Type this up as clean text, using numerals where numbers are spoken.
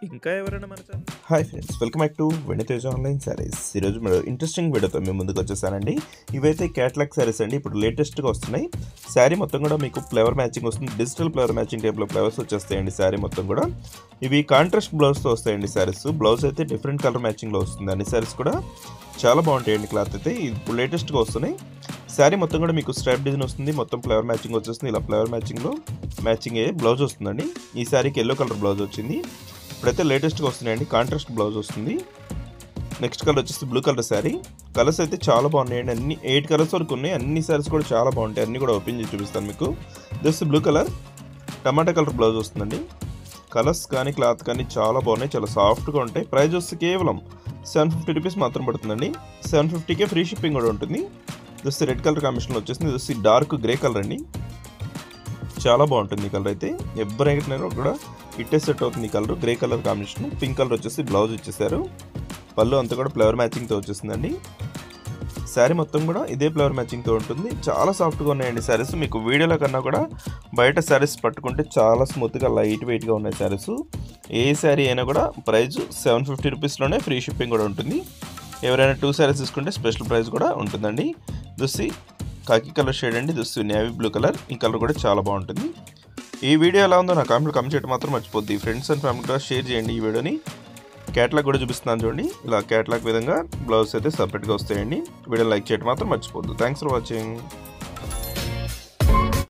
ఇంకా ఎవరైనా మన channel hi friends, welcome back to వెనితేజ్ online saris. ఈరోజు మీరు ఇంట్రెస్టింగ్ వీడియోతో మేము ముందుకు వచ్చేసానండి. ఇవైతే క్యాటలాగ్ శారీస్ అండి, ఇప్పుడు లేటెస్ట్గా వస్తున్నాయి. శారీ మొత్తం కూడా మీకు ఫ్లేవర్ మ్యాచింగ్ వస్తుంది, డిజిటల్ ఫ్లేవర్ మ్యాచింగ్ టైప్లో ఫ్లేవర్స్ వచ్చేస్తాయండి. శారీ మొత్తం కూడా ఇవి కాంట్రాస్ట్ బ్లౌజ్తో వస్తాయండి. శారీస్ బ్లౌజ్ అయితే డిఫరెంట్ కలర్ మ్యాచింగ్లో వస్తుంది. అన్ని శారీస్ కూడా చాలా బాగుంటాయండి. క్లాత్ అయితే ఇప్పుడు లేటెస్ట్గా వస్తున్నాయి. శారీ మొత్తం కూడా మీకు స్ట్రైప్ డిజైన్ వస్తుంది, మొత్తం ఫ్లేవర్ మ్యాచింగ్ వచ్చేస్తుంది. ఇలా ఫ్లేవర్ మ్యాచింగ్లో మ్యాచింగ్ అయ్యే బ్లౌజ్ వస్తుందండి. ఈ శారీకి ఎల్లో కలర్ బ్లౌజ్ వచ్చింది. ఇప్పుడైతే లేటెస్ట్గా వస్తున్నాయండి, కాంట్రాస్ట్ బ్లౌజ్ వస్తుంది. నెక్స్ట్ కలర్ వచ్చేసి బ్లూ కలర్ శారీ. కలర్స్ అయితే చాలా బాగున్నాయండి, అన్ని 8 కలర్స్ వరకు ఉన్నాయి. అన్ని శారీస్ కూడా చాలా బాగుంటాయి, అన్ని కూడా ఓపెన్ చేసి చూపిస్తాను మీకు. జస్ట్ బ్లూ కలర్ టమాటా కలర్ బ్లౌజ్ వస్తుందండి. కలర్స్ కానీ క్లాత్ కానీ చాలా బాగున్నాయి, చాలా సాఫ్ట్గా ఉంటాయి. ప్రైస్ వచ్చి కేవలం 750 రూపీస్ మాత్రం పడుతుందండి. 750కే ఫ్రీ షిప్పింగ్ కూడా ఉంటుంది. జస్ట్ రెడ్ కలర్ కాంబినేషన్లో వచ్చేసింది. జస్ట్ డార్క్ గ్రే కలర్ అండి, చాలా బాగుంటుంది ఈ కలర్ అయితే. ఎవరైనా కూడా ఇట్టే సెట్ అవుతుంది ఈ colour. Grey colour combination, pink colour వచ్చేసి బ్లౌజ్ ఇచ్చేసారు. పళ్ళు అంతా కూడా ఫ్లవర్ మ్యాచింగ్తో వచ్చేసిందండి. శారీ మొత్తం కూడా ఇదే ఫ్లవర్ మ్యాచింగ్తో ఉంటుంది. చాలా సాఫ్ట్గా ఉన్నాయండి శారీస్. మీకు వీడియోలో కన్నా కూడా బయట శారీస్ పట్టుకుంటే చాలా స్మూత్గా లైట్ వెయిట్గా ఉన్నాయి శారీస్. ఏ శారీ అయినా కూడా ప్రైస్ 750 రూపీస్లోనే ఫ్రీ షిప్పింగ్ కూడా ఉంటుంది. ఎవరైనా 2 శారీస్ తీసుకుంటే స్పెషల్ ప్రైస్ కూడా ఉంటుందండి. చూసి కాకి కలర్ షేడ్ అండి, చూసి నేవీ బ్లూ కలర్. ఈ కలర్ కూడా చాలా బాగుంటుంది. ఈ వీడియో ఎలా ఉందో నా కామెంట్లో కమెంట్ చేయడం మాత్రం మర్చిపోద్ది. ఫ్రెండ్స్ అండ్ ఫ్యామిలీ కూడా షేర్ చేయండి ఈ వీడియోని. క్యాటలాగ్ కూడా చూపిస్తున్నాను చూడండి. ఇలా క్యాటలాగ్ విధంగా బ్లౌజ్ అయితే సపరేట్గా వస్తాయండి. వీడియో లైక్ చేయడం మాత్రం మర్చిపోద్దు. Thanks for watching.